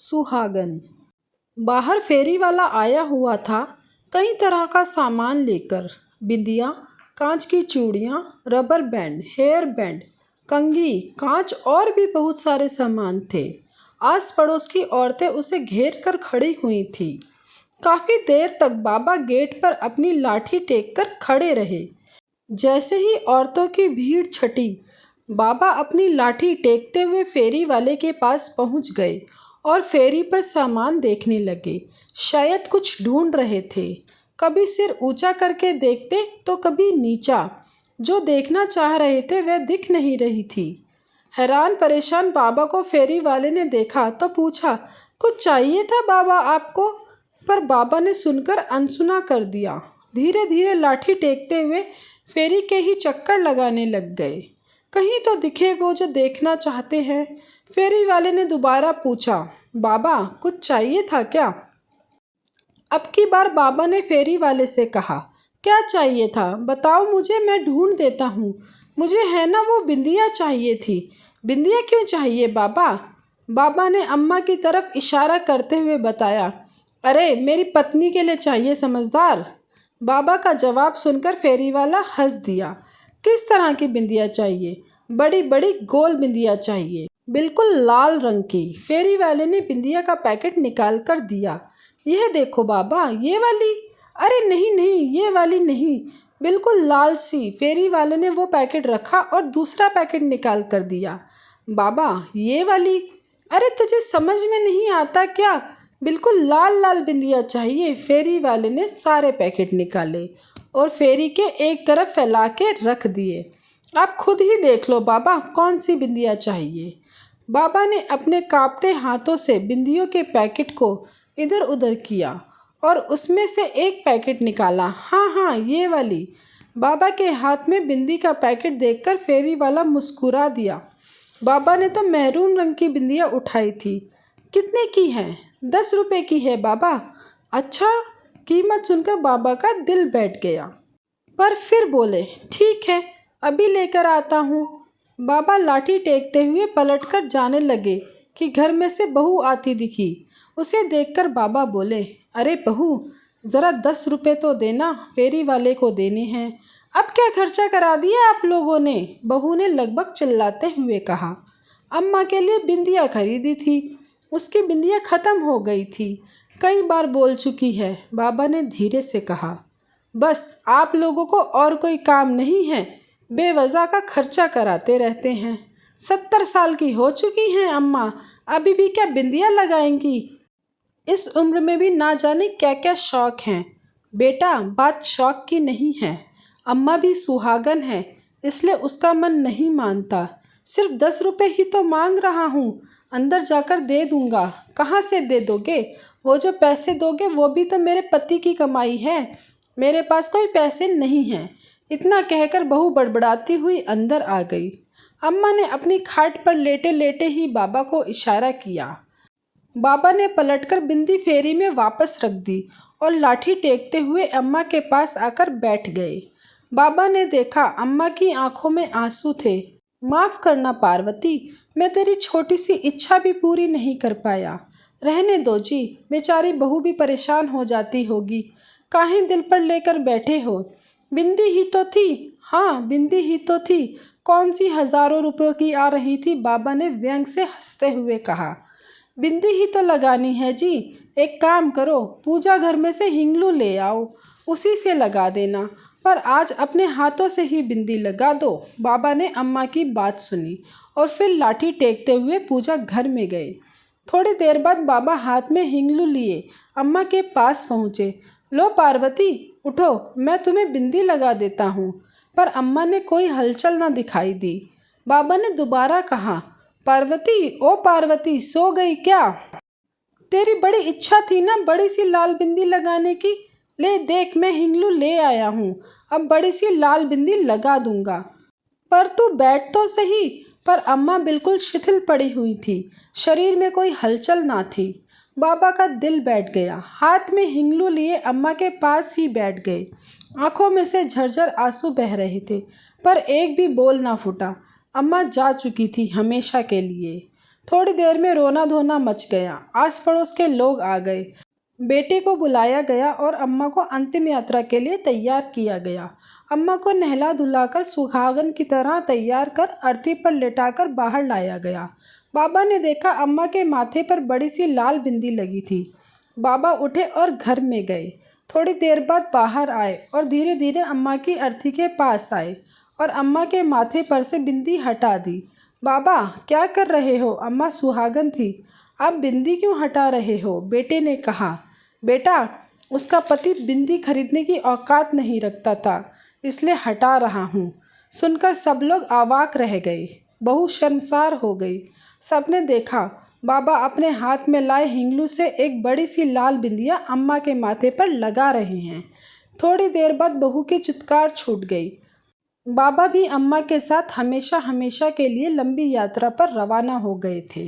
सुहागन। बाहर फेरी वाला आया हुआ था कई तरह का सामान लेकर। बिंदिया, कांच की चूड़ियाँ, रबर बैंड, हेयर बैंड, कंघी, कांच और भी बहुत सारे सामान थे। आस पड़ोस की औरतें उसे घेर कर खड़ी हुई थीं। काफी देर तक बाबा गेट पर अपनी लाठी टेक कर खड़े रहे। जैसे ही औरतों की भीड़ छटी, बाबा अपनी लाठी टेकते हुए फेरी वाले के पास पहुंच गए और फेरी पर सामान देखने लगे। शायद कुछ ढूंढ रहे थे। कभी सिर ऊंचा करके देखते तो कभी नीचा। जो देखना चाह रहे थे वह दिख नहीं रही थी। हैरान परेशान बाबा को फेरी वाले ने देखा तो पूछा, कुछ चाहिए था बाबा आपको? पर बाबा ने सुनकर अनसुना कर दिया। धीरे धीरे लाठी टेकते हुए फेरी के ही चक्कर लगाने लग गए। कहीं तो दिखे वो जो देखना चाहते हैं। फेरी वाले ने दोबारा पूछा, बाबा कुछ चाहिए था क्या? अब की बार बाबा ने फेरी वाले से कहा, क्या चाहिए था बताओ मुझे, मैं ढूंढ देता हूँ। मुझे है ना वो बिंदिया चाहिए थी। बिंदिया क्यों चाहिए बाबा? बाबा ने अम्मा की तरफ इशारा करते हुए बताया, अरे मेरी पत्नी के लिए चाहिए समझदार। बाबा का जवाब सुनकर फेरी वाला हंस दिया। किस तरह की बिंदिया चाहिए? बड़ी बड़ी गोल बिंदिया चाहिए, बिल्कुल लाल रंग की। फेरी वाले ने बिंदिया का पैकेट निकाल कर दिया। यह देखो बाबा, ये वाली? अरे नहीं नहीं, ये वाली नहीं, बिल्कुल लाल सी। फेरी वाले ने वो पैकेट रखा और दूसरा पैकेट निकाल कर दिया। बाबा ये वाली? अरे तुझे समझ में नहीं आता क्या? बिल्कुल लाल लाल बिंदिया चाहिए। फेरी वाले ने सारे पैकेट निकाले और फेरी के एक तरफ फैला के रख दिए। आप खुद ही देख लो बाबा, कौन सी बिंदिया चाहिए। बाबा ने अपने कांपते हाथों से बिंदियों के पैकेट को इधर उधर किया और उसमें से एक पैकेट निकाला। हाँ हाँ, ये वाली। बाबा के हाथ में बिंदी का पैकेट देखकर फेरी वाला मुस्कुरा दिया। बाबा ने तो मैरून रंग की बिंदिया उठाई थी। कितने की है? 10 रुपए की है बाबा। अच्छा। कीमत सुनकर बाबा का दिल बैठ गया, पर फिर बोले, ठीक है अभी लेकर आता हूँ। बाबा लाठी टेकते हुए पलटकर जाने लगे कि घर में से बहू आती दिखी। उसे देखकर बाबा बोले, अरे बहू, ज़रा 10 रुपये तो देना, फेरी वाले को देने हैं। अब क्या खर्चा करा दिया आप लोगों ने? बहू ने लगभग चिल्लाते हुए कहा। अम्मा के लिए बिंदिया खरीदी थी, उसकी बिंदिया ख़त्म हो गई थी। कई बार बोल चुकी है, बाबा ने धीरे से कहा। बस आप लोगों को और कोई काम नहीं है, बेवजह का खर्चा कराते रहते हैं। 70 साल की हो चुकी हैं अम्मा, अभी भी क्या बिंदिया लगाएंगी? इस उम्र में भी ना जाने क्या क्या शौक हैं। बेटा बात शौक की नहीं है, अम्मा भी सुहागन है, इसलिए उसका मन नहीं मानता। सिर्फ 10 रुपये ही तो मांग रहा हूँ, अंदर जाकर दे दूँगा। कहाँ से दे दोगे? वो जो पैसे दोगे वो भी तो मेरे पति की कमाई है, मेरे पास कोई पैसे नहीं हैं। इतना कहकर बहू बड़बड़ाती हुई अंदर आ गई। अम्मा ने अपनी खाट पर लेटे लेटे ही बाबा को इशारा किया। बाबा ने पलटकर बिंदी फेरी में वापस रख दी और लाठी टेकते हुए अम्मा के पास आकर बैठ गए। बाबा ने देखा अम्मा की आंखों में आंसू थे। माफ़ करना पार्वती, मैं तेरी छोटी सी इच्छा भी पूरी नहीं कर पाया। रहने दो जी, बेचारी बहू भी परेशान हो जाती होगी। काहे दिल पर लेकर बैठे हो? बिंदी ही तो थी। हाँ बिंदी ही तो थी, कौन सी हज़ारों रुपयों की आ रही थी? बाबा ने व्यंग से हंसते हुए कहा। बिंदी ही तो लगानी है जी। एक काम करो, पूजा घर में से हिंगलू ले आओ, उसी से लगा देना, पर आज अपने हाथों से ही बिंदी लगा दो। बाबा ने अम्मा की बात सुनी और फिर लाठी टेकते हुए पूजा घर में गए। थोड़ी देर बाद बाबा हाथ में हिंगलू लिए अम्मा के पास पहुँचे। लो पार्वती उठो, मैं तुम्हें बिंदी लगा देता हूँ। पर अम्मा ने कोई हलचल न दिखाई दी। बाबा ने दोबारा कहा, पार्वती, ओ पार्वती, सो गई क्या? तेरी बड़ी इच्छा थी ना बड़ी सी लाल बिंदी लगाने की। ले देख, मैं हिंगलू ले आया हूँ, अब बड़ी सी लाल बिंदी लगा दूंगा। पर तू बैठ तो सही। पर अम्मा बिल्कुल शिथिल पड़ी हुई थी, शरीर में कोई हलचल ना थी। बाबा का दिल बैठ गया। हाथ में हिंगलू लिए अम्मा के पास ही बैठ गए। आंखों में से झरझर आंसू बह रहे थे, पर एक भी बोल ना फूटा। अम्मा जा चुकी थी हमेशा के लिए। थोड़ी देर में रोना धोना मच गया। आस पड़ोस के लोग आ गए। बेटे को बुलाया गया और अम्मा को अंतिम यात्रा के लिए तैयार किया गया। अम्मा को नहला धुलाकर सुहागन की तरह तैयार कर अर्थी पर लेटाकर बाहर लाया गया। बाबा ने देखा अम्मा के माथे पर बड़ी सी लाल बिंदी लगी थी। बाबा उठे और घर में गए। थोड़ी देर बाद बाहर आए और धीरे धीरे अम्मा की अर्थी के पास आए और अम्मा के माथे पर से बिंदी हटा दी। बाबा क्या कर रहे हो? अम्मा सुहागन थी। आप बिंदी क्यों हटा रहे हो? बेटे ने कहा। बेटा, उसका पति बिंदी खरीदने की औकात नहीं रखता था, इसलिए हटा रहा हूँ। सुनकर सब लोग अवाक रह गए। बहू शर्मसार हो गई। सबने देखा बाबा अपने हाथ में लाए हिंगलू से एक बड़ी सी लाल बिंदिया अम्मा के माथे पर लगा रहे हैं। थोड़ी देर बाद बहू की चित्कार छूट गई। बाबा भी अम्मा के साथ हमेशा हमेशा के लिए लंबी यात्रा पर रवाना हो गए थे।